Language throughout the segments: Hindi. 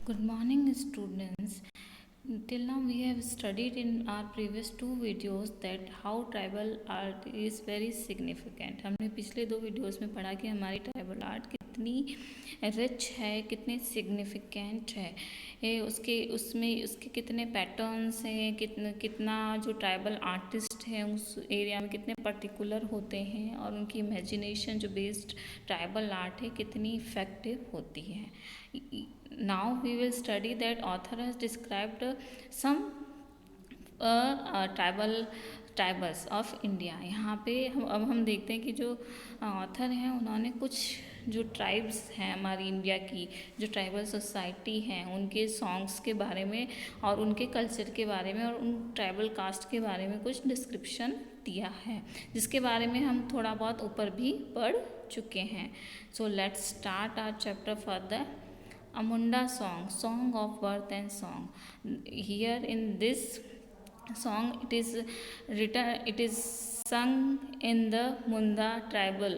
Good morning, students. Till now, we have studied in our previous two videos that how tribal art is very significant. हमने पिछले दो वीडियोस में पढ़ा कि हमारी ट्राइबल आर्ट कितनी रिच है, कितनी सिग्निफिकेंट है, उसके कितने पैटर्न्स हैं, कितना जो ट्राइबल आर्टिस्ट हैं उस एरिया में कितने पर्टिकुलर होते हैं और उनकी इमेजिनेशन जो बेस्ड ट्राइबल आर्ट है कितनी इफेक्टिव होती है. Now we will study that author has described some tribals of India. यहाँ पे अब हम देखते हैं कि जो ऑथर हैं उन्होंने कुछ जो ट्राइब्स हैं हमारी इंडिया की, जो ट्राइबल सोसाइटी हैं, उनके सॉन्ग्स के बारे में और उनके कल्चर के बारे में और उन ट्राइबल कास्ट के बारे में कुछ डिस्क्रिप्शन दिया है, जिसके बारे में हम थोड़ा बहुत ऊपर भी पढ़ चुके हैं. So let's start our chapter further. Amunda song of birth and song. Here in this song it is sung in the Munda tribal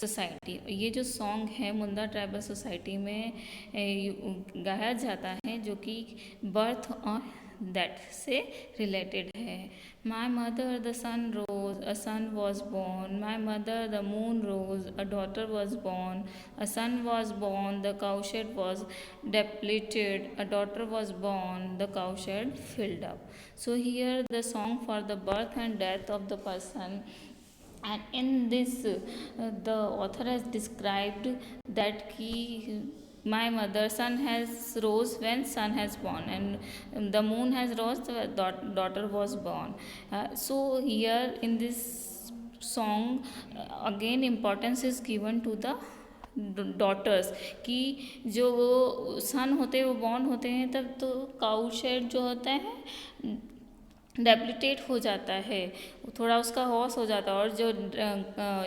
society. ये जो सॉन्ग है मुंदा ट्राइबल सोसाइटी में गाया जाता है, जो कि बर्थ और दैट से रिलेटेड है. My mother the sun rose, a son was born. My mother the moon rose, a daughter was born. A son was born, the cowshed was depleted. A daughter was born, the cowshed filled up. So here the song for the birth and death of the person. And in this the author has described that my mother sun has rose when son has born, and the moon has rose the daughter was born. So here in this song again importance is given to the daughters कि जो वो सन होते हैं वो बॉर्न होते हैं तब तो काउ शेड जो होता है डेप्लीटेट हो जाता है, थोड़ा उसका हॉस हो जाता है और जो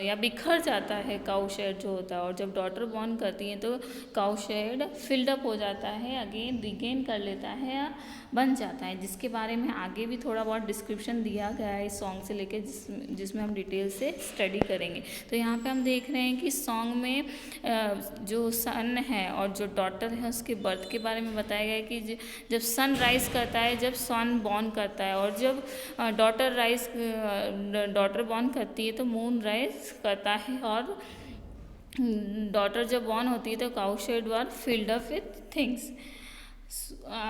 या बिखर जाता है काउ शेड जो होता है. और जब डॉटर बॉर्न करती हैं तो काउ शेड फिल्डअप हो जाता है, अगेन रिगेन कर लेता है या बन जाता है, जिसके बारे में आगे भी थोड़ा बहुत डिस्क्रिप्शन दिया गया है इस सॉन्ग से लेके जिसमें हम डिटेल से स्टडी करेंगे. तो यहाँ पे हम देख रहे हैं कि सॉन्ग में जो सन है और जो डॉटर है उसके बर्थ के बारे में बताया गया है कि जब सन राइज करता है, जब सन बॉर्न करता है, और जब डॉटर बॉर्न करती है तो मून राइज करता है, और डॉटर जब बॉर्न होती है तो cow shade were filled up with things.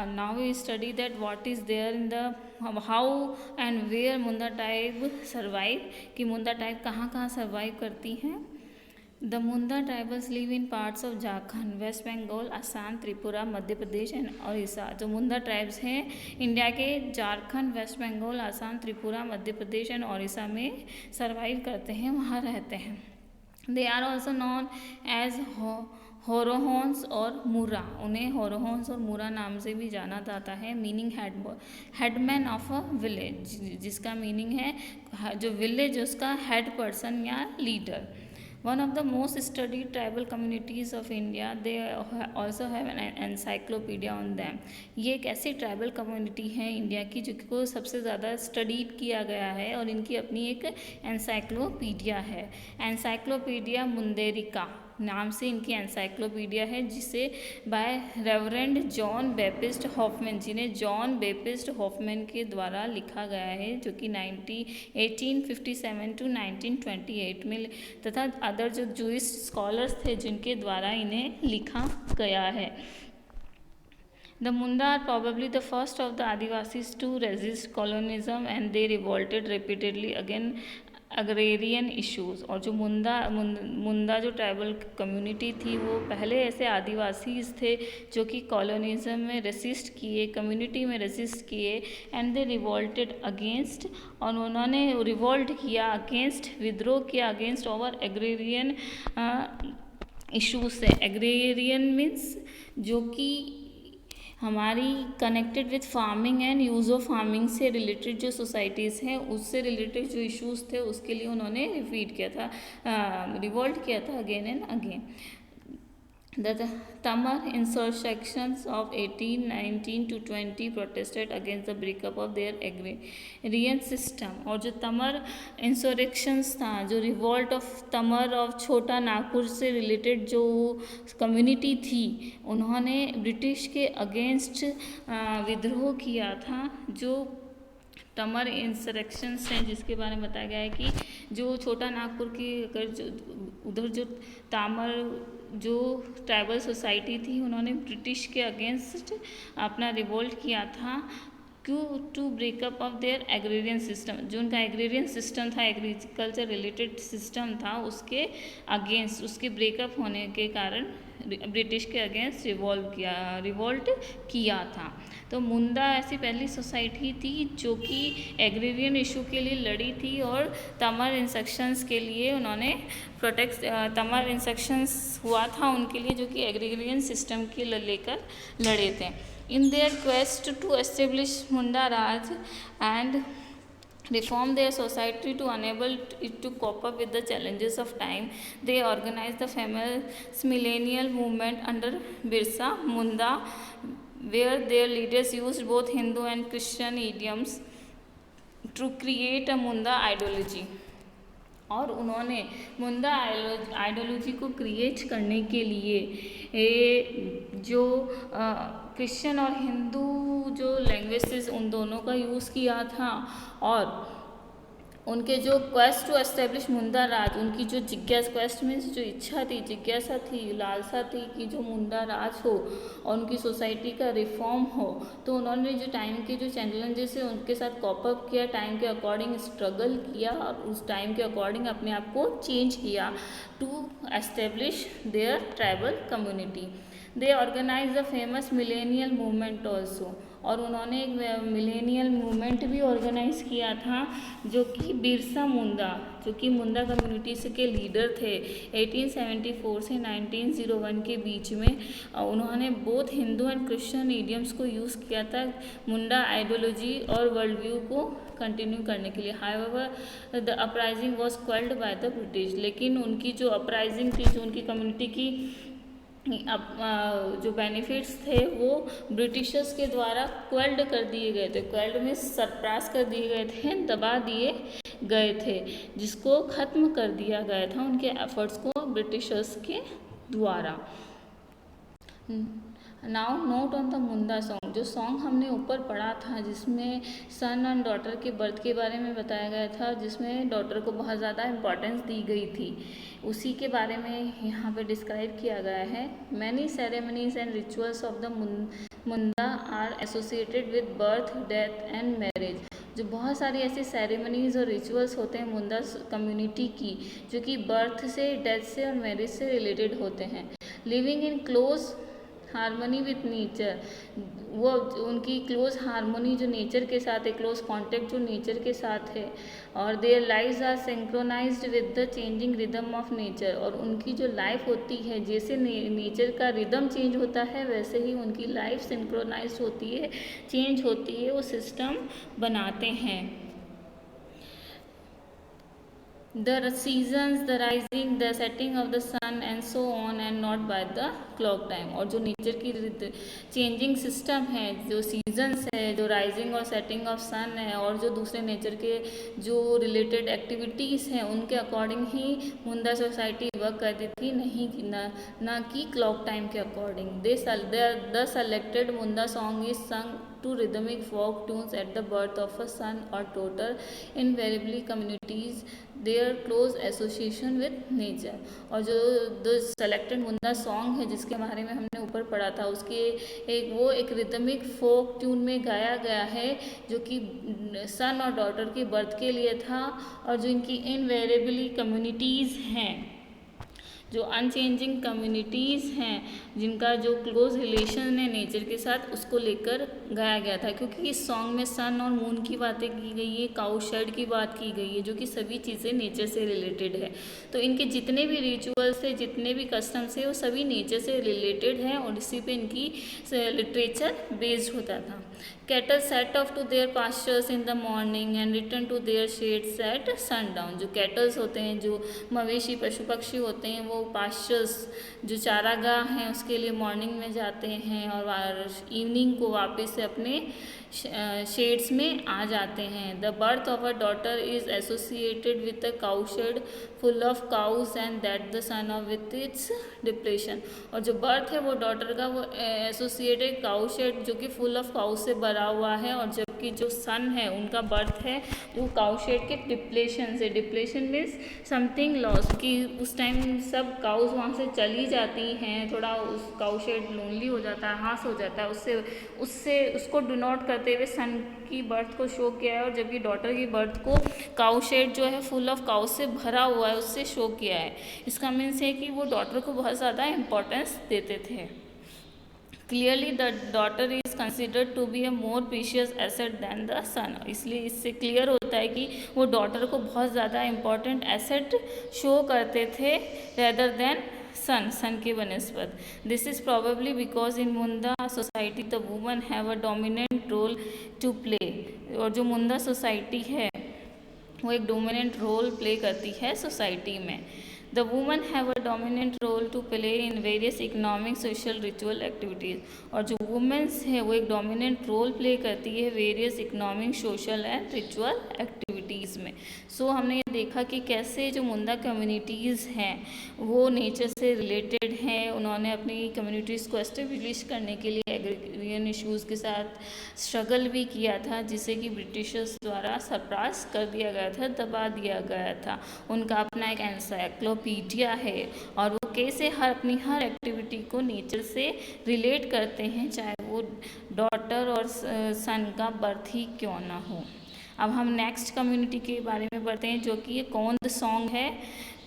Now we study that what is there in the how and where Munda tribe survive, कि मुंडा ट्राइब कहाँ कहाँ सर्वाइव करती हैं. The Munda tribals live in parts of Jharkhand, West Bengal, Assam, Tripura, Madhya Pradesh and Orissa. जो मुंडा ट्राइब्स हैं इंडिया के Jharkhand, West Bengal, Assam, Tripura, Madhya Pradesh and Orissa में सर्वाइव करते हैं, वहाँ रहते हैं. They are also known as Horohons और मूरा. उन्हें होरोहोन्स और मूरा नाम से भी जाना जाता है. Meaning headman of a village, जिसका मीनिंग है जो विलेज उसका हेड पर्सन या leader. One of the most studied tribal communities of India, they also have an encyclopedia on them. ये एक ऐसी ट्राइबल कम्युनिटी है इंडिया की जो को सबसे ज़्यादा स्टडीड किया गया है और इनकी अपनी एक एनसाइक्लोपीडिया है. एनसाइक्लोपीडिया मुंदेरिका नाम से इनकी एनसाइक्लोपीडिया है, जिसे बाय रेवरेंड जॉन बेपिस्ट हॉफमैन, जिन्हें जॉन बेपिस्ट हॉफमैन के द्वारा लिखा गया है, जो कि 1857 to 1928 में, तथा अदर जो जूइश स्कॉलर्स थे जिनके द्वारा इन्हें लिखा गया है. The Munda are probably the first of the Adivasis to resist colonialism, and they revolted repeatedly against agrarian issues. और जो मुंदा जो ट्राइबल कम्युनिटी थी वो पहले ऐसे आदिवासी थे जो कि कॉलोनिज्म में रेसिस्ट किए, कम्युनिटी में रेसिस्ट किए, एंड दे रिवोल्टेड अगेंस्ट, और उन्होंने रिवोल्ट किया अगेंस्ट, विद्रोह किया अगेंस्ट ओवर एग्रेरियन इश्यूज से. एग्रेरियन मीन्स जो कि हमारी connected with farming and use of farming से रिलेटेड जो सोसाइटीज़ हैं उससे रिलेटेड जो इश्यूज़ थे उसके लिए उन्होंने रिवोल्ट किया था again and again. The Tamar insurrections of 1819 to 20 protested against the breakup of their agrarian system. और जो तमर इंसोरेक्शंस था, जो रिवॉल्ट ऑफ तमर ऑफ छोटा नागपुर से रिलेटेड जो कम्युनिटी थी, उन्होंने ब्रिटिश के अगेंस्ट विद्रोह किया था। जो तमर इंसरेक्शंस हैं, जिसके बारे में बताया गया है कि जो छोटा नागपुर की अगर जो उधर जो तामर जो ट्राइबल सोसाइटी थी, उन्होंने ब्रिटिश के अगेंस्ट अपना रिवोल्ट किया था to break up of their agrarian system. जो उनका एग्रेरियन सिस्टम था, एग्रीकल्चर रिलेटेड सिस्टम था, उसके अगेंस्ट, उसके ब्रेकअप होने के कारण ब्रिटिश के अगेंस्ट रिवोल्ट किया था। तो मुंडा ऐसी पहली सोसाइटी थी जो कि एग्रेरियन इशू के लिए लड़ी थी, और तमर इंसेक्शंस के लिए उन्होंने तमर इंसेक्शंस हुआ था उनके लिए, जो कि एग्रेरियन सिस्टम के लेकर लड़े थे। In their quest to establish Munda Raj and reform their society to enable it to cope up with the challenges of time, they organized the famous millennial movement under Birsa Munda, where their leaders used both Hindu and Christian idioms to create a Munda ideology. और उन्होंने मुंडा आइडियोलॉजी को क्रिएट करने के लिए जो क्रिश्चियन और हिंदू जो लैंग्वेजेस, उन दोनों का यूज़ किया था। और उनके जो क्वेस्ट टू एस्टेब्लिश मुंडा राज, उनकी जो जिज्ञासा, क्वेस्ट मीन्स जो इच्छा थी, जिज्ञासा थी, लालसा थी कि जो मुंडा राज हो और उनकी सोसाइटी का रिफॉर्म हो, तो उन्होंने जो टाइम के जो चैलेंजेस है उनके साथ कॉप अप किया, टाइम के अकॉर्डिंग स्ट्रगल किया और उस टाइम के अकॉर्डिंग अपने आप को चेंज किया to establish their tribal community. They organise the famous millennial movement also, और उन्होंने एक मिलेनियल मूवमेंट भी ऑर्गेनाइज किया था, जो कि बिरसा मुंडा, जो कि मुंडा कम्युनिटी से के लीडर थे, 1874 से 1901 के बीच में उन्होंने both Hindu and Christian idioms को यूज़ किया था मुंडा आइडियोलॉजी और वर्ल्ड व्यू को कंटिन्यू करने के लिए। However the uprising was quelled by the British, लेकिन उनकी जो अपराइजिंग थी, जो उनकी कम्युनिटी की जो बेनिफिट्स थे वो ब्रिटिशर्स के द्वारा क्वेल्ड कर दिए गए थे। क्वेल्ड में सरप्रास कर दिए गए थे, दबा दिए गए थे, जिसको ख़त्म कर दिया गया था उनके एफर्ट्स को ब्रिटिशर्स के द्वारा। Now note on the Munda song, जो सॉन्ग हमने ऊपर पढ़ा था जिसमें सन एंड डॉटर के बर्थ के बारे में बताया गया था, जिसमें डॉटर को बहुत ज़्यादा इम्पोर्टेंस दी गई थी, उसी के बारे में यहाँ पे डिस्क्राइब किया गया है। Many ceremonies and rituals of the Munda are associated with birth, death and marriage. जो बहुत सारी ऐसी सेरेमनीज और रिचुअल्स होते हैं मुंडा कम्युनिटी की, जो कि बर्थ से, डेथ से और मैरिज से रिलेटेड होते हैं। Living in close harmony with nature, वो उनकी क्लोज हारमोनी जो नेचर के साथ है, क्लोज कांटेक्ट जो नेचर के साथ है, और their lives are synchronised with the changing rhythm of nature, और उनकी जो लाइफ होती है, जैसे नेचर का रिदम चेंज होता है वैसे ही उनकी लाइफ सिंक्रोनाइज्ड होती है, चेंज होती है, वो सिस्टम बनाते हैं। The seasons, the rising, the setting of the sun and so on, and not by the clock time। और जो नेचर की चेंजिंग सिस्टम है, जो सीजन्स है, जो राइजिंग और सेटिंग ऑफ सन है, और जो दूसरे नेचर के जो रिलेटेड एक्टिविटीज़ हैं, उनके अकॉर्डिंग ही मुंडा सोसाइटी वर्क करती थी, नहीं ना कि क्लॉक टाइम के according. The selected Munda song is संग to rhythmic folk tunes at the birth of a son or daughter, invariably communities their close association with nature। और जो सेलेक्टेड मुंडा सॉन्ग है जिसके बारे में हमने ऊपर पढ़ा था, उसके एक रिदमिक फोक ट्यून में गाया गया है, जो कि सन और डॉटर के बर्थ के लिए था, और जो इनकी इनवेरिएबली कम्युनिटीज़ हैं, जो अनचेंजिंग कम्युनिटीज़ हैं, जिनका जो क्लोज रिलेशन है नेचर के साथ, उसको लेकर गाया गया था। क्योंकि इस सॉन्ग में सन और मून की बातें की गई है, काउ शेड की बात की गई है, जो कि सभी चीज़ें नेचर से रिलेटेड है। तो इनके जितने भी रिचुअल्स थे, जितने भी कस्टम्स थे, वो सभी नेचर से रिलेटेड हैं, और इसी पे इनकी लिटरेचर बेस्ड होता था। Cattle set off to their pastures in the morning and return to their sheds at sundown. जो कैटल्स होते हैं, जो मवेशी पशु पक्षी होते हैं, वो वो पास्चर्स जो चारागाह हैं उसके लिए मॉर्निंग में जाते हैं और इवनिंग को वापस से अपने शेड्स में आ जाते हैं। The birth of a daughter is associated with a cow shade full of cows and that the son of with its depression. और जो बर्थ है वो डॉटर का वो एसोसिएटेड काउ शेड जो कि फुल ऑफ काउस से भरा हुआ है, और जबकि जो सन है उनका बर्थ है वो काउ शेड के डिप्लेशन से। डिप्लेशन मीन्स समथिंग लॉस, कि उस टाइम सब काउस वहाँ से चली जाती हैं, थोड़ा उस काउ शेड लोनली हो जाता है, हास हो जाता है, उससे उससे उसको डिनोट करते हुए सन की बर्थ को शो किया है, और जबकि डॉटर की बर्थ को काउ शेड जो है फुल ऑफ काउ से भरा हुआ है उससे शो किया है। इसका मीन्स है कि वो डॉटर को बहुत ज़्यादा इम्पोर्टेंस देते थे। Clearly the daughter is considered to be a more precious asset than the son. इसलिए इससे क्लियर होता है कि वो डॉटर को बहुत ज़्यादा इम्पोर्टेंट एसेट शो करते थे रेदर देन सन के बनस्पत। This is probably because in Munda society the woman have a dominant role to play. और जो मुंडा सोसाइटी है वो एक डोमिनेंट रोल प्ले करती है सोसाइटी में। The woman have a dominant role to play in various economic social ritual activities. और जो वुमेंस है वो एक डोमिनेंट रोल प्ले करती है various economic social and ritual activities में। सो हमने ये देखा कि कैसे जो मुंडा कम्युनिटीज़ हैं वो नेचर से रिलेटेड हैं। उन्होंने अपनी कम्युनिटीज़ को एस्टेब्लिश करने के लिए एग्रीरियन इश्यूज़ के साथ स्ट्रगल भी किया था, जिसे कि ब्रिटिशर्स द्वारा सरपास कर दिया गया था, दबा दिया गया था। उनका अपना एक एनसाइक्लोपीडिया है और वो कैसे अपनी हर एक्टिविटी को नेचर से रिलेट करते हैं, चाहे वो डॉटर और सन का बर्थ ही क्यों ना हो। अब हम नेक्स्ट कम्युनिटी के बारे में बढ़ते हैं जो कि ये कौंद सॉन्ग है।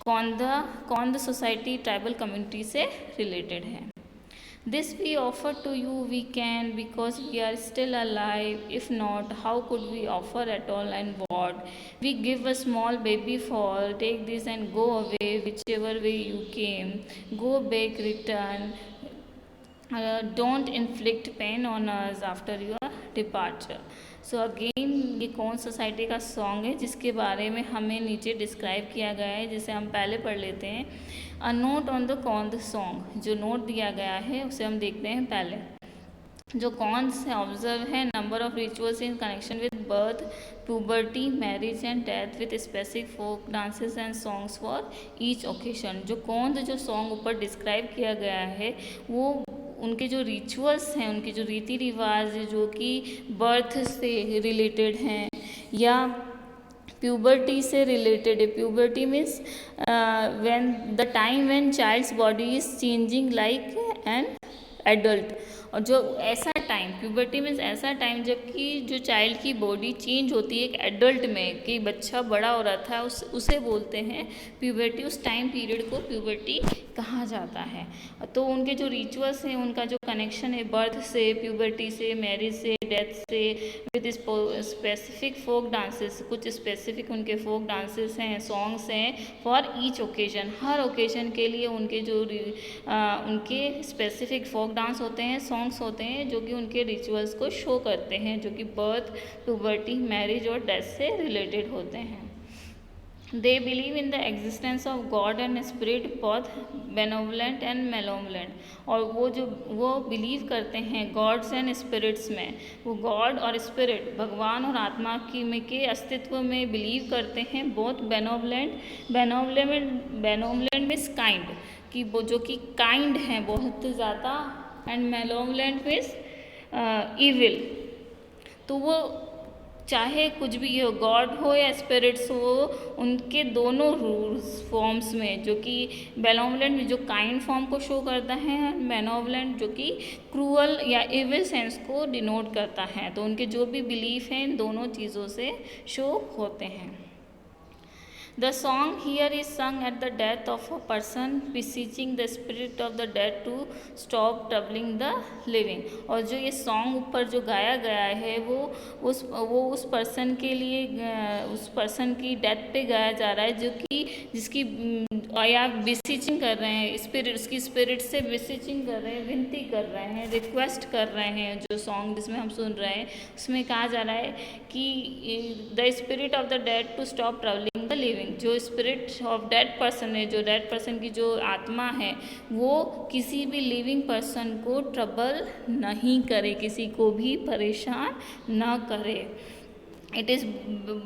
कौंद सोसाइटी ट्राइबल कम्युनिटी से रिलेटेड है। This we offer to you we can because we are still alive. If not, how could we offer at all, and what? We give a small baby fall. Take this and go away whichever way you came. Go back, return. Don't inflict pain on us after your departure. So again ये कौन सोसाइटी का सॉन्ग है जिसके बारे में हमें नीचे डिस्क्राइब किया गया है, जिसे हम पहले पढ़ लेते हैं। A note on the Kond song, जो नोट दिया गया है उसे हम देखते हैं पहले। जो कौन से ऑब्जर्व है number of rituals in connection with birth, puberty, marriage and death with specific folk dances and songs for each occasion. जो कौन जो सॉन्ग ऊपर डिस्क्राइब किया गया है वो उनके जो रिचुअल्स हैं, उनके जो रीति रिवाज जो कि बर्थ से रिलेटेड हैं या प्यूबर्टी से रिलेटेड है। Puberty means when the time when child's body is changing like an adult. और जो ऐसा टाइम, प्यूबर्टी मीन्स ऐसा टाइम जबकि जो चाइल्ड की बॉडी चेंज होती है एक एडल्ट में, कि बच्चा बड़ा हो रहा था, उसे बोलते हैं प्यूबर्टी। उस टाइम पीरियड को प्यूबर्टी कहा जाता है। तो उनके जो रिचुअल्स हैं, उनका जो कनेक्शन है बर्थ से, प्यूबर्टी से, मैरिज से, डेथ से, विद स्पेसिफिक फोक डांसेस, कुछ स्पेसिफिक उनके फोक डांसेस हैं, सॉन्ग्स हैं for each occasion. Her occasion के लिए उनके जो उनके स्पेसिफिक फोक डांस होते हैं, सॉन्ग्स होते हैं जो कि उनके रिचुअल्स को शो करते हैं, जो कि बर्थ, प्यूबर्टी, मैरिज और डेथ से रिलेटेड होते हैं। They believe in the existence of God and Spirit, both benevolent and malevolent। और वो बिलीव करते हैं गॉड्स एंड स्पिरिट्स में। वो गॉड और स्पिरिट, भगवान और आत्मा के अस्तित्व में बिलीव करते हैं। बोथ बेनोवलेंट मीन्स काइंड, कि वो जो कि काइंड हैं बहुत ज़्यादा, एंड मेलोवलेंट मीन्स इविल। तो वो चाहे कुछ भी हो, गॉड हो या स्पिरिट्स हो, उनके दोनों रूल्स फॉर्म्स में, जो कि बेनोवलेंट जो काइंड फॉर्म को शो करता है, बेनोवलेंट जो कि क्रूअल या इविल सेंस को डिनोट करता है। तो उनके जो भी बिलीफ हैं इन दोनों चीज़ों से शो होते हैं। The song here is sung at the death of a person, beseeching the spirit of the dead to stop troubling the living। और जो ये सॉन्ग ऊपर जो गाया गया है वो उस पर्सन के लिए, उस पर्सन की डेथ पे गाया जा रहा है, जो कि जिसकी या बिसीचिंग कर रहे हैं, स्पिरिट, उसकी स्पिरिट से बिसीचिंग कर रहे हैं, विनती कर रहे हैं, रिक्वेस्ट कर रहे हैं। जो सॉन्ग जिसमें हम सुन रहे हैं उसमें कहा जा रहा है कि the spirit of the dead to stop travelling the living. जो स्पिरिट ऑफ डेड पर्सन है, जो डेड पर्सन की जो आत्मा है, वो किसी भी लिविंग पर्सन को ट्रबल नहीं करे, किसी को भी परेशान न करे। It is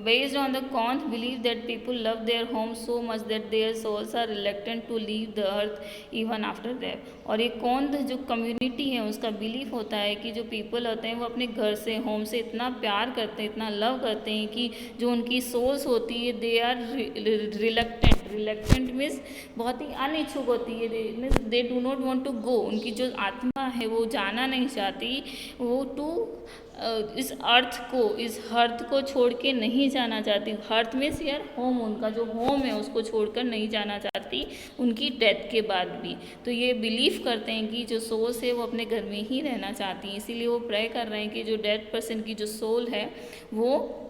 based on the Kant belief that people love their home so much that their souls are reluctant to leave the earth even after death। और ये कौन जो कम्युनिटी है उसका बिलीफ होता है कि जो पीपल होते हैं वो अपने घर से, होम से इतना प्यार करते हैं, इतना लव करते हैं कि जो उनकी सोल्स होती है they are reluctant. Reluctant means बहुत ही अनिच्छुक होती है, means they do not want to go. उनकी जो आत्मा है वो जाना नहीं चाहती, वो टू इस अर्थ को, इस हर्थ को छोड़ के नहीं जाना चाहती। हर्थ मीन्स यार होम, उनका जो होम है उसको छोड़कर नहीं जाना चाहती उनकी डेथ के बाद भी। तो ये बिलीव करते हैं कि जो सोल्स है वो अपने घर में ही रहना चाहती हैं, इसीलिए वो प्रे कर रहे हैं कि जो डेड पर्सन की जो सोल है वो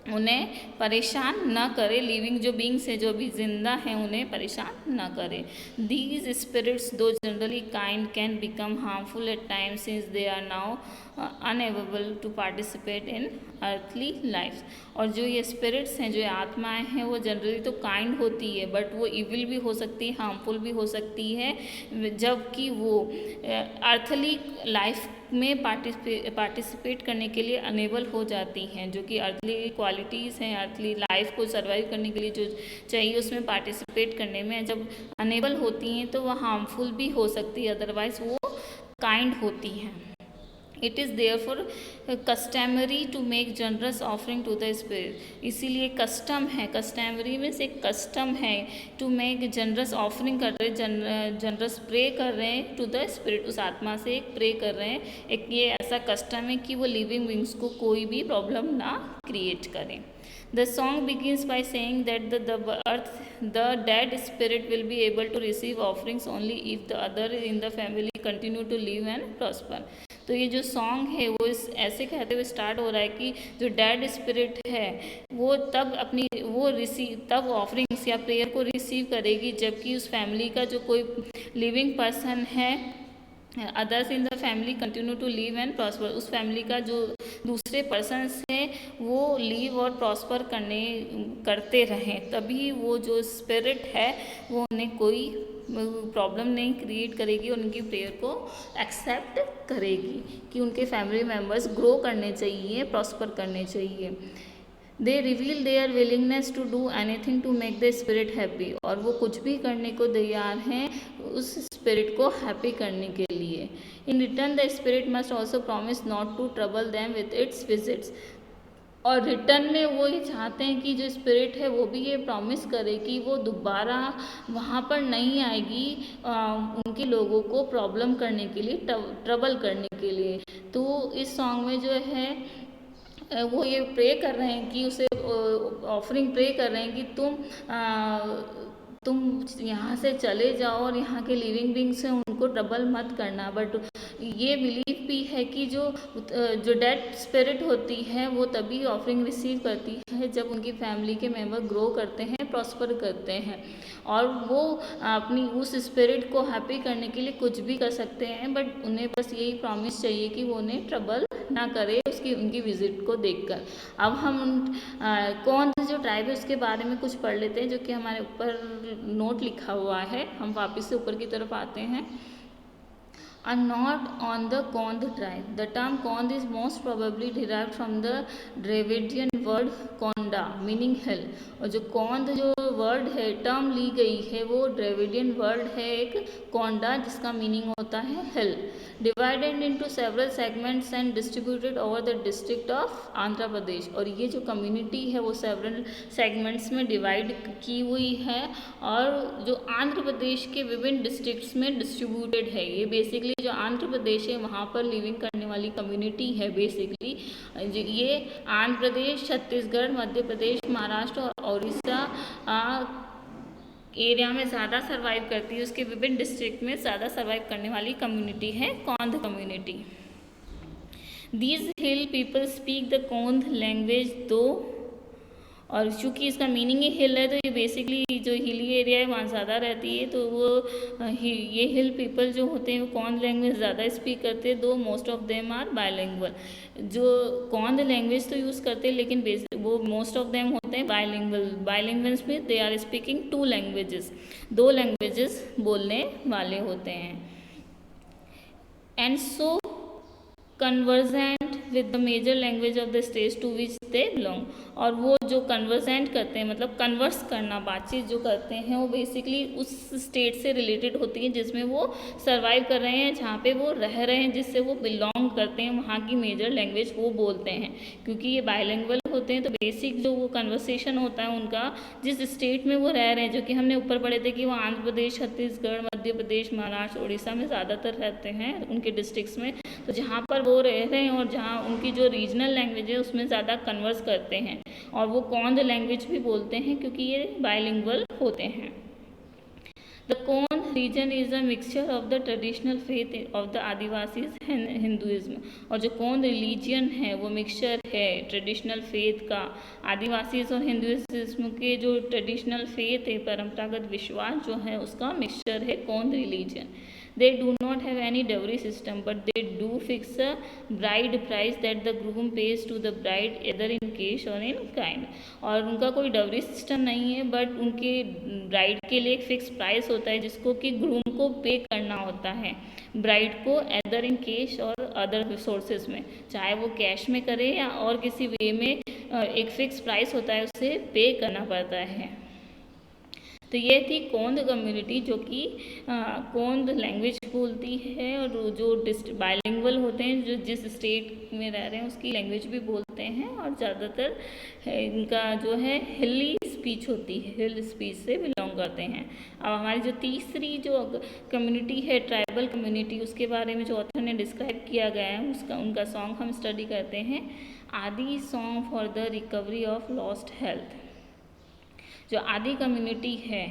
उन्हें परेशान न करे, लिविंग जो बींग्स है, जो अभी जिंदा हैं, उन्हें परेशान न करे। These spirits though generally kind can become harmful at times since they are now unable to participate in earthly life. और जो ये स्पिरिट्स हैं, जो ये आत्माएं हैं, वो जनरली तो काइंड होती है, बट वो इविल भी हो सकती है, हार्मफुल भी हो सकती है, जबकि वो अर्थली लाइफ में पार्टिसिपेट करने के लिए अनेबल हो जाती हैं। जो कि अर्थली क्वालिटीज़ हैं, अर्थली लाइफ को सर्वाइव करने के लिए जो चाहिए उसमें पार्टिसिपेट करने में जब अनेबल होती हैं तो वह हार्मफुल भी हो सकती है, अदरवाइज वो काइंड होती हैं। It is therefore customary to make generous offering to the spirit. इसीलिए कस्टम है, कस्टमरी में से कस्टम है टू मेक जनरस ऑफरिंग कर रहे, जनरस प्रे कर रहे हैं टू द स्पिरिट, उस आत्मा से एक प्रे कर रहे हैं। एक ये ऐसा कस्टम है कि वो लिविंग बींग्स को कोई भी प्रॉब्लम ना क्रिएट करें। The song begins by saying that the dead spirit will be able to receive offerings only if the other in the family continue to live and prosper। तो ये जो सॉन्ग है वो ऐसे कहते हुए स्टार्ट हो रहा है कि जो डेड स्पिरिट है वो तब ऑफरिंग्स या प्रेयर को रिसीव करेगी जबकि उस फैमिली का जो कोई लिविंग पर्सन है, others in the family continue to live and prosper, उस फैमिली का जो दूसरे पर्सन्स हैं वो लिव और प्रॉस्पर करते रहें, तभी वो जो स्पिरिट है वो उन्हें कोई प्रॉब्लम नहीं क्रिएट करेगी और उनकी प्रेयर को एक्सेप्ट करेगी कि उनके फैमिली मेम्बर्स ग्रो करने चाहिए, प्रॉस्पर करने चाहिए। They reveal their willingness to do anything to make the spirit happy. और वो कुछ भी करने को तैयार हैं उस स्पिरिट को हैप्पी करने के लिए। In return the spirit must also promise not to trouble them with its visits. और रिटर्न में वो ये चाहते हैं कि जो स्पिरिट है वो भी ये प्रॉमिस करे कि वो दोबारा वहाँ पर नहीं आएगी उनके लोगों को प्रॉब्लम करने के लिए, ट्रबल करने के लिए। तो इस सॉन्ग में जो है वो ये प्रे कर रहे हैं कि उसे ऑफरिंग प्रे कर रहे हैं कि तुम यहाँ से चले जाओ और यहाँ के लिविंग बींग्स हैं उनको ट्रबल मत करना। बट ये बिलीफ भी है कि जो डेड स्पिरिट होती है वो तभी ऑफरिंग रिसीव करती है जब उनकी फैमिली के मेंबर ग्रो करते हैं, प्रॉस्पर करते हैं, और वो अपनी उस स्पिरिट को हैप्पी करने के लिए कुछ भी कर सकते हैं, बट उन्हें बस यही प्रॉमिस चाहिए कि वो उन्हें ट्रबल ना करे उनकी विजिट को देखकर। अब हम कौन जो ट्राइब है उसके बारे में कुछ पढ़ लेते हैं जो कि हमारे ऊपर नोट लिखा हुआ है। हम वापस से ऊपर की तरफ आते हैं। A note on the Kondh tribe. The term Kondh is most probably derived from the Dravidian word Konda, meaning hell। और जो Kondh जो वर्ड है, टर्म ली गई है, वो ड्रेविडियन वर्ड है एक कोंडा जिसका मीनिंग होता है hill. Divided into several segments and distributed over the district of Andhra Pradesh. और ये जो कम्युनिटी है वो सेवरल सेगमेंट्स में डिवाइड की हुई है और जो आंध्र प्रदेश के विभिन्न डिस्ट्रिक्ट्स में डिस्ट्रीब्यूटेड है। ये बेसिकली जो आंध्र प्रदेश है वहाँ पर लिविंग करने वाली कम्युनिटी है बेसिकली। ये आंध्र प्रदेश, छत्तीसगढ़, मध्य प्रदेश, महाराष्ट्र और उड़ीसा एरिया में ज़्यादा सर्वाइव करती है, उसके विभिन्न डिस्ट्रिक्ट में ज़्यादा सर्वाइव करने वाली कम्युनिटी है Kondh community. These hill people speak the Kondh language though, और चूँकि इसका मीनिंग ही हिल है तो ये बेसिकली जो हिली एरिया है वहाँ ज़्यादा रहती है, तो वो ये हिल पीपल जो होते हैं वो कोंध लैंग्वेज ज़्यादा स्पीक करते हैं। Though most of them are bilingual. जो कोंध लैंग्वेज तो यूज़ करते हैं लेकिन वो मोस्ट ऑफ देम होते हैं बायलिंगुअल। बायलिंगुअल्स में they are speaking 2 languages, 2 languages बोलने वाले होते हैं। And so convergent with the major language of the state to which they belong. और वो जो कन्वर्जेंट करते हैं, मतलब कन्वर्स करना, बातचीत जो करते हैं, वो बेसिकली उस स्टेट से रिलेटेड होती है जिसमें वो सर्वाइव कर रहे हैं, जहाँ पे वो रह रहे हैं, जिससे वो बिलोंग करते हैं, वहाँ की मेजर लैंग्वेज वो बोलते हैं। क्योंकि ये बायलिंगुअल होते हैं तो बेसिक जो वो कन्वर्सेशन होता है उनका, जिस स्टेट में वो रह रहे हैं, जो कि हमने ऊपर पढ़े थे कि वो आंध्र प्रदेश, छत्तीसगढ़, मध्य प्रदेश, महाराष्ट्र, उड़ीसा में ज़्यादातर रहते हैं उनके डिस्ट्रिक्ट्स में। तो जहाँ पर वो रह रहे हैं और जहाँ उनकी जो रीजनल लैंग्वेज है उसमें ज़्यादा कन्वर्स करते हैं, और वो कौंद लैंग्वेज भी बोलते हैं क्योंकि ये बायलिंगुअल होते हैं। The Kond region is a mixture of the traditional faith of the Adivasis Hinduism. और जो कौंद रिलीजियन है वो मिक्सचर है ट्रेडिशनल फेथ का, आदिवासीज और हिंदुइज्म के जो ट्रेडिशनल फेथ है, परंपरागत विश्वास जो है, उसका मिक्सचर है कौंद religion. They do not have any dowry system, but they do fix a bride price that the groom pays to the bride either in cash or in kind। और उनका कोई डवरी सिस्टम नहीं है, बट उनके ब्राइड के लिए एक फिक्स प्राइस होता है जिसको कि ग्रूम को पे करना होता है ब्राइड को, एदर इन कैश और अदर सोर्सेज में, चाहे वो कैश में करे या और किसी वे में, एक फिक्स प्राइस होता है उसे पे करना पड़ता है। तो ये थी कौंद कम्युनिटी जो कि कौंद लैंग्वेज बोलती है, और जो बायलिंगुअल होते हैं, जो जिस स्टेट में रह रहे हैं उसकी लैंग्वेज भी बोलते हैं, और ज़्यादातर इनका जो है हिली स्पीच होती है, हिल स्पीच से बिलोंग करते हैं। अब हमारी जो तीसरी जो कम्युनिटी है ट्राइबल कम्युनिटी, उसके बारे में जो ऑथर ने डिस्क्राइब किया गया है उसका उनका सॉन्ग हम स्टडी करते हैं, आदि song for the recovery of lost health. जो आदि कम्युनिटी है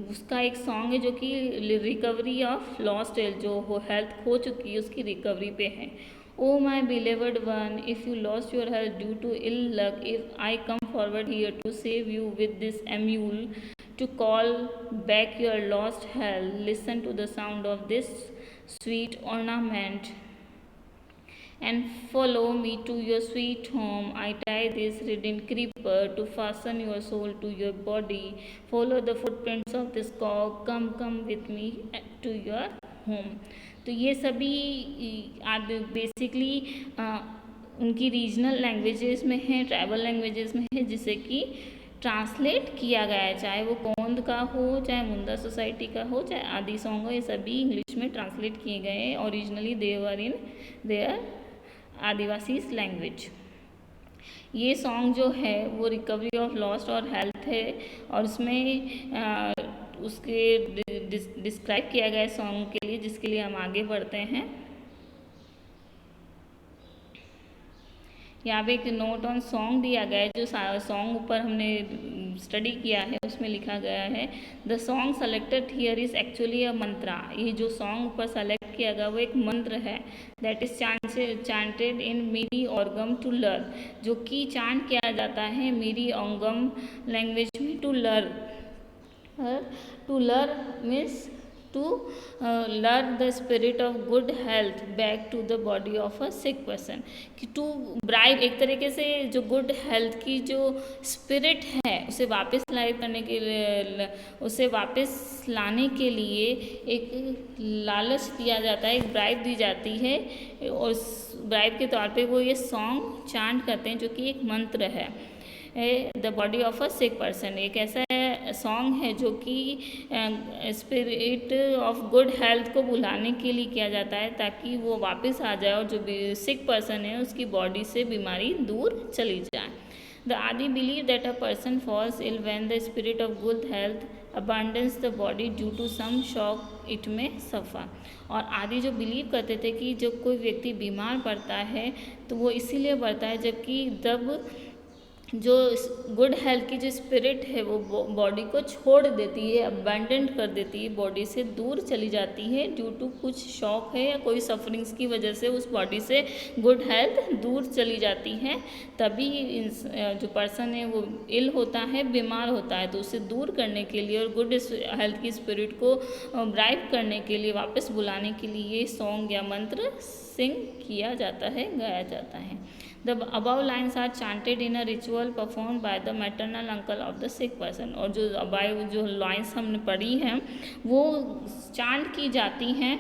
उसका एक सॉन्ग है जो कि रिकवरी ऑफ लॉस्ट हेल्थ, जो हेल्थ खो चुकी है उसकी रिकवरी पे है। O my beloved one, if you lost your health due to ill luck, if I come forward here to save you with this amulet to call back your lost health, listen to the sound of this sweet ornament and follow me to your sweet home. I tie this ridden creeper to fasten your soul to your body. Follow the footprints of this cow. Come, come with me to your home. तो ये सभी बेसिकली उनकी रीजनल लैंग्वेजेस में है, ट्राइबल लैंग्वेजेस में है, जिसे कि ट्रांसलेट किया गया है, चाहे वो कौंद का हो, चाहे मुंडा सोसाइटी का हो, चाहे आदि सॉन्ग हो, ये सभी इंग्लिश में ट्रांसलेट किए गए हैं। Originally they were in their Adivasis language. ये सॉन्ग जो है वो रिकवरी ऑफ लॉस्ट और हेल्थ है, और उसमें उसके डिस्क्राइब किया गया है सॉन्ग के लिए, जिसके लिए हम आगे बढ़ते हैं। यहाँ पे एक नोट ऑन सॉन्ग दिया गया है, जो सॉन्ग ऊपर हमने स्टडी किया है उसमें लिखा गया है, the song selected here is actually a mantra. ये जो सॉन्ग ऊपर सेलेक्ट किया गया वो एक मंत्र है, that is chanted in Miri Agom to learn, जो कि चांट किया जाता है मीरी ऑर्गम लैंग्वेज में, to learn means to learn the spirit of good health back to the body of a sick person। कि to bribe, एक तरीके से जो good health की जो spirit है उसे वापस लाइव करने के लिए, उसे वापस लाने के लिए एक लालच दिया जाता है, एक ब्राइब दी जाती है, और ब्राइब के तौर पे वो ये सॉन्ग चांट करते हैं जो कि एक मंत्र है, the body of a sick person. एक ऐसा सॉन्ग है जो कि स्पिरिट ऑफ गुड हेल्थ को बुलाने के लिए किया जाता है, ताकि वो वापस आ जाए और जो सिक पर्सन है उसकी बॉडी से बीमारी दूर चली जाए। The Adi believe that a person falls ill when the spirit of good health abandons the body due to some shock it may suffer. और आदि जो बिलीव करते थे कि जब कोई व्यक्ति बीमार पड़ता है तो वो इसीलिए पड़ता है जबकि जब जो गुड हेल्थ की जो स्पिरिट है वो बॉडी को छोड़ देती है, अबैंडन कर देती है, बॉडी से दूर चली जाती है ड्यू टू कुछ शॉक है या कोई सफरिंग्स की वजह से उस बॉडी से गुड हेल्थ दूर चली जाती है, तभी जो पर्सन है वो इल होता है, बीमार होता है। तो उसे दूर करने के लिए और गुड हेल्थ की स्पिरिट को ब्राइब करने के लिए, वापस बुलाने के लिए ये सॉन्ग या मंत्र सिंग किया जाता है, गाया जाता है। The above lines are chanted in a ritual perform by the maternal uncle of the sick person. और जो अबाउ जो लाइन्स हमने पढ़ी हैं वो चांट की जाती हैं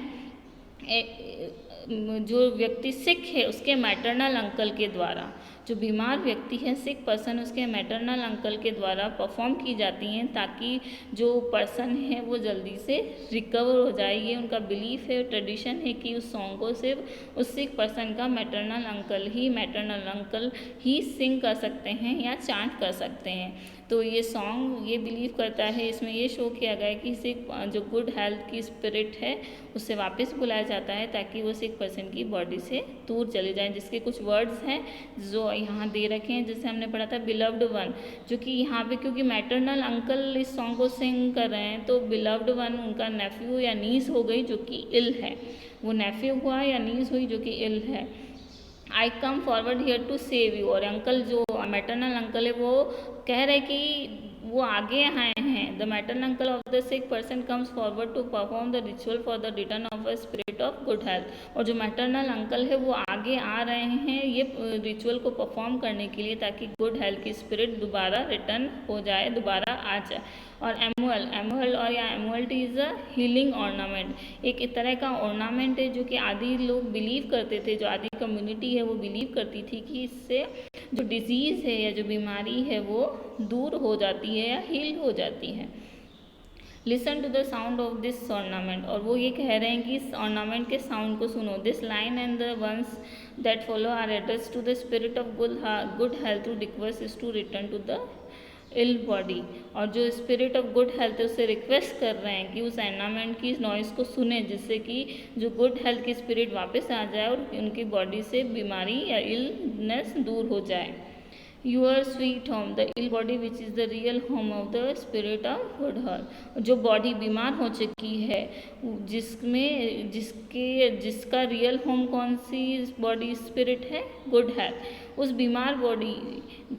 जो व्यक्ति सिक है उसके मैटरनल अंकल के द्वारा। जो बीमार व्यक्ति है सिक पर्सन उसके मैटरनल अंकल के द्वारा परफॉर्म की जाती हैं ताकि जो पर्सन है वो जल्दी से रिकवर हो जाए। ये उनका बिलीफ है, ट्रेडिशन है कि उस सॉन्ग को सिर्फ उस सिक पर्सन का मैटरनल अंकल ही सिंग कर सकते हैं या चांट कर सकते हैं। तो ये सॉन्ग ये बिलीव करता है, इसमें ये शो किया गया है कि सिक जो गुड हेल्थ की स्पिरिट है उससे वापस बुलाया जाता है ताकि वो सिक पर्सन की बॉडी से दूर चले जाएं। जिसके कुछ वर्ड्स हैं जो यहाँ दे रखे हैं, जैसे हमने पढ़ा था बिलव्ड वन, जो कि यहाँ पे क्योंकि मैटरनल अंकल इस सॉन्ग को सिंग कर रहे हैं तो बिलव्ड वन उनका नेफ्यू या नीस हो गई जो कि इल है, वो नेफ्यू हुआ या नीस हुई जो कि इल है। I come forward here to save you, और अंकल जो मैटरनल अंकल है वो कह रहे कि वो आगे आए हैं। The maternal uncle of the sick person comes forward to perform the ritual for the return of a spirit of good health. और जो मैटरनल अंकल है वो आगे आ रहे हैं ये रिचुअल को परफॉर्म करने के लिए ताकि गुड हेल्थ की स्पिरिट दोबारा रिटर्न हो जाए, दोबारा आ जाए। और एमुअल और या एमुअल्ट इज़ अ हीलिंग ऑर्नामेंट, एक तरह का ऑर्नामेंट है जो कि आदि लोग बिलीव करते थे, जो आदि कम्युनिटी है वो बिलीव करती थी कि इससे जो डिजीज़ है या जो बीमारी है वो दूर हो जाती है या हील हो जाती है। Listen to the sound of this ornament, और वो ये कह रहे हैं कि इस ऑर्नामेंट के साउंड को सुनो। This line and the ones that follow are address to the spirit of good health to request is to return to the ill body. और जो स्पिरिट ऑफ गुड हेल्थ है उससे रिक्वेस्ट कर रहे हैं कि उस एनवायरमेंट की नॉइज़ को सुने जिससे कि जो गुड हेल्थ की स्पिरिट वापस आ जाए और उनकी बॉडी से बीमारी या इलनेस दूर हो जाए। Your sweet home the ill body which is the real home of the spirit of good health. जो बॉडी बीमार हो चुकी है जिसका रियल होम कौन सी बॉडी स्पिरिट है, गुड हेल्थ, उस बीमार बॉडी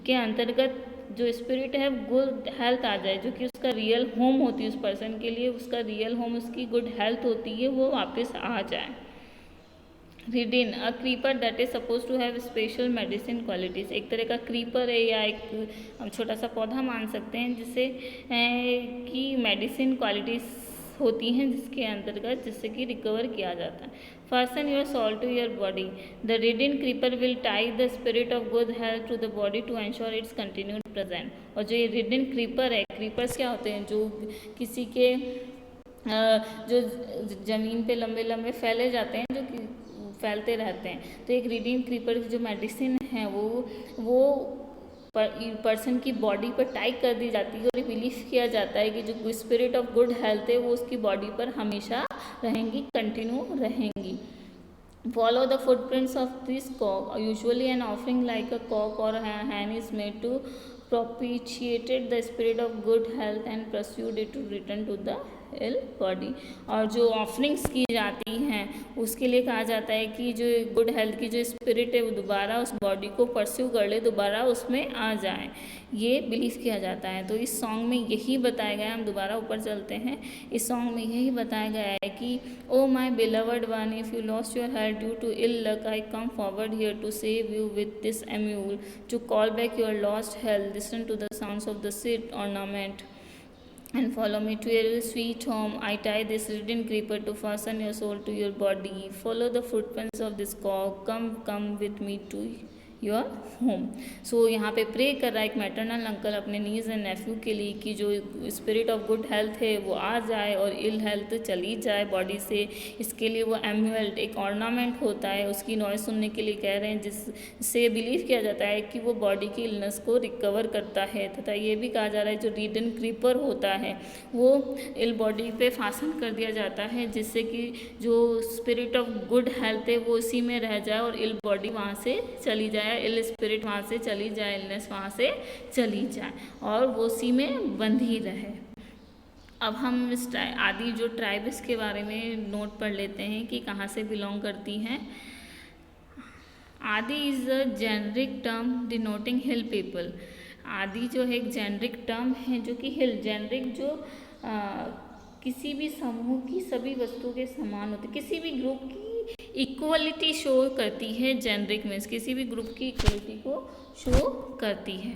के अंतर्गत जो स्पिरिट है गुड हेल्थ आ जाए, जो कि उसका रियल होम होती है उस पर्सन के लिए, उसका रियल होम उसकी गुड हेल्थ होती है, वो वापस आ जाए। रिडिन a creeper that is suppose to have special medicine qualities, एक तरह का क्रीपर है या एक हम छोटा सा पौधा मान सकते हैं जिससे कि मेडिसिन क्वालिटीज़ होती हैं जिसके अंतर्गत जिससे कि रिकवर किया जाता है। Fasten your soul to your body. The ridden creeper will tie the spirit of good health to the body to ensure its continued presence. और जो ये ridden creeper है, creepers क्या होते हैं, जो किसी के जो ज़मीन पे लंबे लंबे फैले जाते हैं, जो फैलते रहते हैं। तो एक रीडिंग क्रीपर की जो मेडिसिन है वो पर्सन की बॉडी पर टाई कर दी जाती है और बिलीव किया जाता है कि जो स्पिरिट ऑफ गुड हेल्थ है वो उसकी बॉडी पर हमेशा रहेंगी, कंटिन्यू रहेंगी। Follow the footprints of this cock. Usually an offering like a cock or a hen is made to propitiate the spirit of good health and persuade it to return to the ill body. और जो ऑफरिंग्स की जाती हैं उसके लिए कहा जाता है कि जो गुड हेल्थ की जो स्पिरिट है वो दोबारा उस बॉडी को परस्यू कर ले, दोबारा उसमें आ जाए, ये बिलीव किया जाता है। तो इस सॉन्ग में यही बताया गया है, हम दोबारा ऊपर चलते हैं, इस सॉन्ग में यही बताया गया है कि oh my beloved one if you lost your health due to ill luck I come forward here to save you with this amulet to call back your lost health, listen to the sounds of the sit ornament and follow me to your sweet home. I tie this ridden creeper to fasten your soul to your body. Follow the footprints of this cock. Come with me to your home. So यहाँ पे प्रे कर रहा है एक मैटरनल अंकल अपने नीज एंड नेफ्यू के लिए कि जो स्पिरिट ऑफ गुड हेल्थ है वो आ जाए और इल हेल्थ चली जाए बॉडी से। इसके लिए वो एम्यूल्ट एक ऑर्नामेंट होता है, उसकी नॉइज सुनने के लिए कह रहे हैं, जिससे बिलीव किया जाता है कि वो बॉडी की इलनेस को रिकवर करता है। तथा ये भी कहा जा रहा है जो रीडन क्रीपर होता है वो इल बॉडी पे फासन कर दिया जाता है जिससे कि जो स्पिरिट ऑफ गुड हेल्थ है वो उसी में रह जाए और इल बॉडी वहाँ से चली जाए, इल स्पिरिट वहाँ से चली जाए, इलनेस वहाँ से चली जाए और वो उसी में बंधी रहे। अब हम इस आदि जो ट्राइब्स के बारे में नोट पढ़ लेते हैं कि कहाँ से बिलोंग करती हैं। आदि is a generic term denoting hill people. आदि जो है एक जेनरिक टर्म है जो कि हिल, जेनरिक जो किसी भी समूह की सभी वस्तुओं के समान होते, किसी भी ग्रुप की इक्वलिटी शो करती है, जेनरिक मीन्स किसी भी ग्रुप की इक्वलिटी को शो करती है।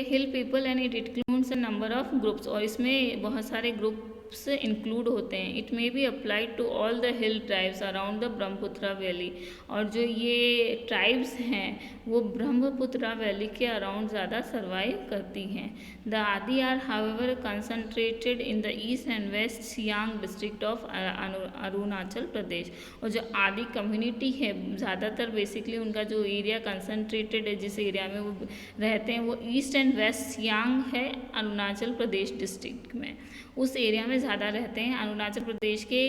Hill people and it includes a number of groups, और इसमें बहुत सारे ग्रुप्स इंक्लूड होते हैं। It may be applied to all the hill tribes around the Brahmaputra valley, और जो ये ट्राइब्स हैं वो ब्रह्मपुत्र वैली के अराउंड ज़्यादा सर्वाइव करती हैं। The Adi are however concentrated in the east and west Siang district of Arunachal Pradesh, और जो आदि कम्युनिटी है ज़्यादातर बेसिकली उनका जो एरिया कंसंट्रेटेड है, जिस एरिया में वो रहते हैं, वो ईस्ट एंड वेस्ट सियांग है अरुणाचल प्रदेश डिस्ट्रिक्ट में, उस एरिया में ज़्यादा रहते हैं। अरुणाचल प्रदेश के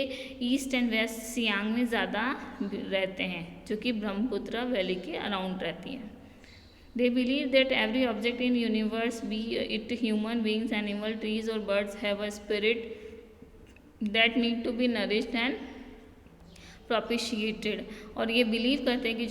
ईस्ट एंड वेस्ट सियांग में ज़्यादा रहते हैं, जो कि ब्रह्मपुत्र वैली के अराउंड रहती हैं। They believe that every object in universe, be it human beings, animal, trees or birds, have a spirit that need to be nourished and propitiated, और ये बिलीव करते हैं कि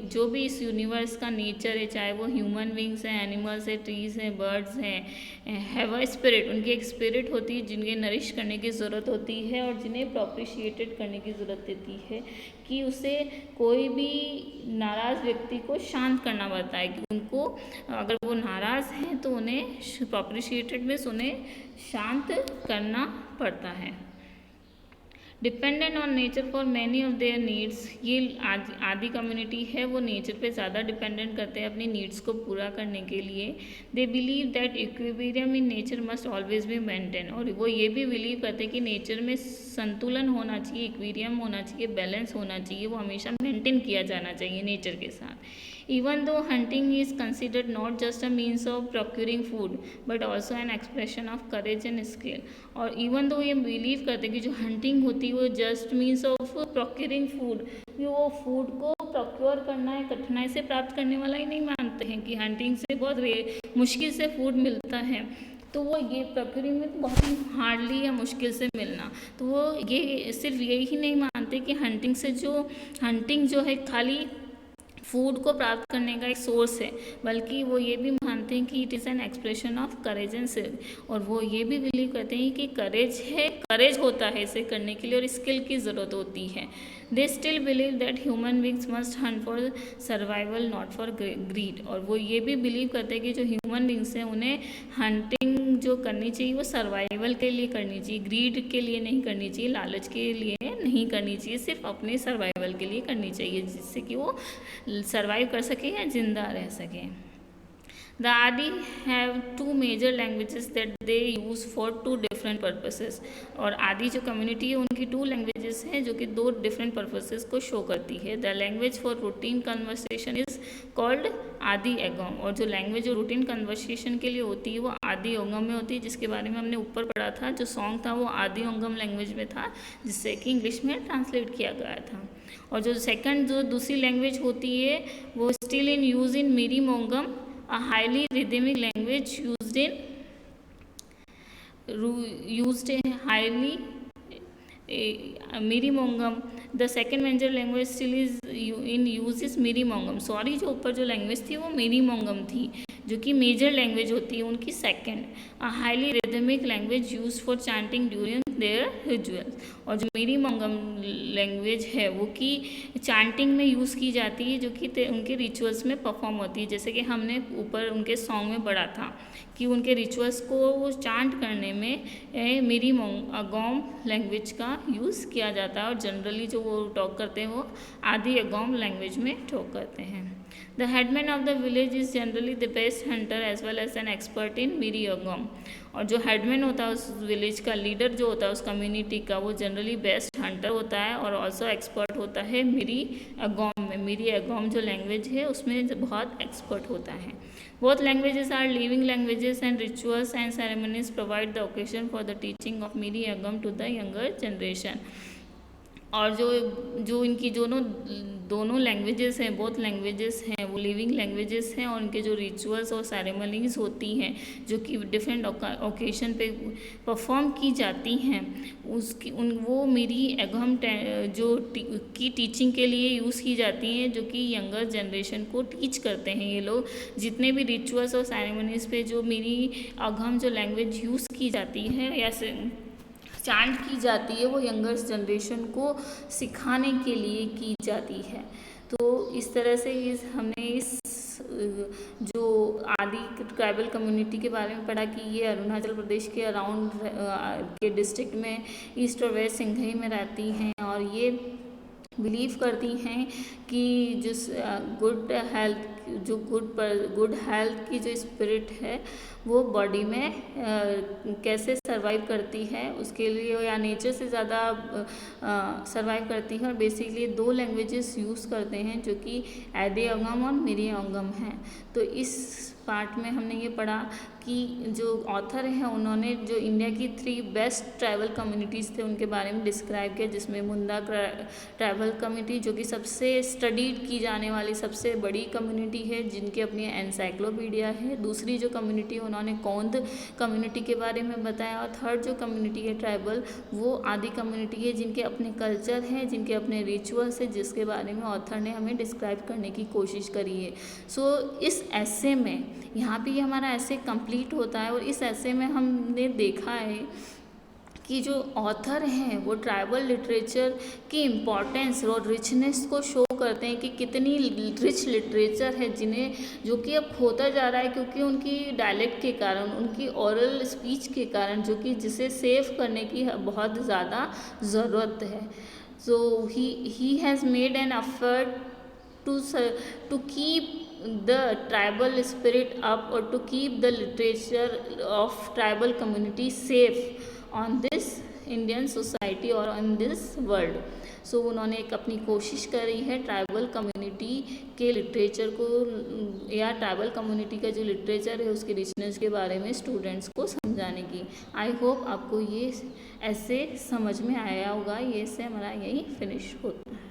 जो भी इस यूनिवर्स का नेचर है, चाहे वो ह्यूमन बींग्स हैं, एनिमल्स हैं, ट्रीज हैं, बर्ड्स हैं, हैव अ स्पिरिट, उनकी एक स्पिरिट होती है जिनके नरिश करने की ज़रूरत होती है और जिन्हें प्रोप्रिशिएटेड करने की ज़रूरत होती है, कि उसे कोई भी नाराज़ व्यक्ति को शांत करना पड़ता है, कि उनको अगर वो नाराज़ हैं तो उन्हें प्रोप्रिशिएटेड मीन्स उन्हें शांत करना पड़ता है। Dependent on nature for many of their needs, ये आदि कम्युनिटी है वो नेचर पे ज़्यादा डिपेंडेंट करते हैं अपनी नीड्स को पूरा करने के लिए। They believe that equilibrium in nature must always be maintain, और वो ये भी बिलीव करते हैं कि नेचर में संतुलन होना चाहिए, इक्विलिब्रियम होना चाहिए, बैलेंस होना चाहिए, वो हमेशा मेंटेन किया जाना चाहिए नेचर के साथ। Even though hunting is considered not just a means of procuring food but also an expression of courage and skill, और even though ये बिलीव करते हैं कि जो हंटिंग होती है वो just means of procuring food, वो फूड को प्रोक्योर करना है, कठिनाई से प्राप्त करने वाला ही नहीं मानते हैं कि हंटिंग से बहुत मुश्किल से फूड मिलता है, तो वो ये प्रोक्यूरिंग में तो बहुत ही हार्डली या मुश्किल से मिलना, तो वो ये सिर्फ यही ही नहीं मानते कि हंटिंग जो है खाली फूड को प्राप्त करने का एक सोर्स है, बल्कि वो ये भी मानते हैं कि it is an expression of courage and skill, और वो ये भी बिलीव करते हैं कि करेज होता है इसे करने के लिए और स्किल की ज़रूरत होती है। They still believe that human beings must hunt for survival not for greed, और वो ये भी बिलीव करते हैं कि जो ह्यूमन बींग्स हैं उन्हें हंटिंग जो करनी चाहिए वो सर्वाइवल के लिए करनी चाहिए, ग्रीड के लिए नहीं करनी चाहिए, लालच के लिए नहीं करनी चाहिए, सिर्फ अपने सर्वाइवल के लिए करनी चाहिए, जिससे कि वो सर्वाइव कर सके या जिंदा रह सके। The Adi have two major languages that they use for two different purposes, और आदि जो कम्युनिटी है उनकी 2 लैंग्वेजेस हैं जो कि 2 डिफरेंट पर्पसेस को शो करती है। The language for routine conversation is called आदि एगम, और जो लैंग्वेज जो रूटीन कन्वर्सेशन के लिए होती है वो आदि ओंगम में होती है, जिसके बारे में हमने ऊपर पढ़ा था, जो सॉन्ग था वो आदि ओंगम लैंग्वेज में था, जिससे कि इंग्लिश में ट्रांसलेट किया गया था। और जो दूसरी लैंग्वेज होती है वो still in use in Miri Mongam, a highly rhythmic language used highly Miri Mongam. The second major language still is in use is Miri Mongam, sorry जो ऊपर जो लैंग्वेज थी वो मिरी मोंगम थी, जो कि मेजर लैंग्वेज होती है उनकी second. A highly rhythmic language use for chanting during their rituals, और जो मिरी मोंगम लैंग्वेज है वो कि चैंटिंग में यूज़ की जाती है, जो कि उनके रिचुअल्स में परफॉर्म होती है, जैसे कि हमने ऊपर उनके सॉन्ग में पढ़ा था कि उनके रिचुअल्स को वो चांट करने में मिरी अगोम लैंग्वेज का यूज़ किया जाता है, और जनरली जो वो टॉक करते हैं वो आदि अगोम लैंग्वेज में टॉक करते हैं। The headman of the village is generally the best hunter as well as an expert in Miri Agom, और जो हेडमैन होता है उस विलेज का लीडर जो होता है उस कम्युनिटी का, वो जनरली बेस्ट हंटर होता है और ऑल्सो एक्सपर्ट होता है मिरी अगोम में। मिरी अगोम जो लैंग्वेज है उसमें बहुत एक्सपर्ट होता है। Both languages are living languages and rituals and ceremonies provide the occasion for the teaching of Miri Agom to the younger generation, और जो इनकी दोनों लैंग्वेजेस हैं, बोथ लैंग्वेजेस हैं वो लिविंग लैंग्वेजेस हैं, और उनके जो रिचुअल्स और सेरेमनीज होती हैं जो कि डिफरेंट ओकेशन पे परफॉर्म की जाती हैं वो मेरी अगम की टीचिंग के लिए यूज़ की जाती हैं, जो कि यंगर जनरेशन को टीच करते हैं ये लोग। जितने भी रिचुअल्स और सेरेमनीज पे जो मेरी अगम जो लैंग्वेज यूज़ की जाती है या चांट की जाती है वो यंगर जनरेशन को सिखाने के लिए की जाती है। तो इस तरह से हमने इस जो आदि ट्राइबल कम्युनिटी के बारे में पढ़ा कि ये अरुणाचल प्रदेश के अराउंड के डिस्ट्रिक्ट में ईस्ट और वेस्ट सिंघई में रहती हैं और ये बिलीव करती हैं कि जो गुड हेल्थ जो गुड हेल्थ की जो स्पिरिट है वो बॉडी में कैसे सरवाइव करती है उसके लिए या नेचर से ज़्यादा सरवाइव करती है और बेसिकली 2 लैंग्वेजेस यूज़ करते हैं जो कि एदे अंगम और मेरी अंगम हैं। तो इस पार्ट में हमने ये पढ़ा कि जो ऑथर हैं उन्होंने जो इंडिया की 3 बेस्ट ट्राइबल कम्युनिटीज़ थे उनके बारे में डिस्क्राइब किया, जिसमें मुंडा ट्राइबल कम्युनिटी जो कि सबसे स्टडीड की जाने वाली सबसे बड़ी कम्युनिटी है जिनकी अपनी एनसाइक्लोपीडिया है। दूसरी जो कम्युनिटी उन्होंने कौंद कम्युनिटी के बारे में बताया और थर्ड जो कम्युनिटी है ट्राइबल वो आदि कम्युनिटी है जिनके अपने कल्चर हैं, जिनके अपने रिचुअल्स हैं, जिसके बारे में ऑथर ने हमें डिस्क्राइब करने की कोशिश करी है। सो इस ऐसे में यहाँ पे हमारा ऐसे कंप्लीट होता है और इस ऐसे में हमने देखा है कि जो ऑथर हैं वो ट्राइबल लिटरेचर की इम्पोर्टेंस और रिचनेस को शो करते हैं कि कितनी रिच लिटरेचर है जिन्हें जो कि अब खोता जा रहा है क्योंकि उनकी डायलेक्ट के कारण, उनकी ओरल स्पीच के कारण, जो कि जिसे सेव करने की बहुत ज़्यादा ज़रूरत है। So he has made an effort to keep the tribal spirit up or to keep the literature of tribal community safe on this Indian society और on this world। सो उन्होंने एक अपनी कोशिश करी है ट्राइबल कम्युनिटी के लिटरेचर को या ट्राइबल कम्युनिटी का जो लिटरेचर है उसके रिचनेस के बारे में स्टूडेंट्स को समझाने की। आई होप आपको ये ऐसे समझ में आया होगा। ये से हमारा यही फिनिश होता है।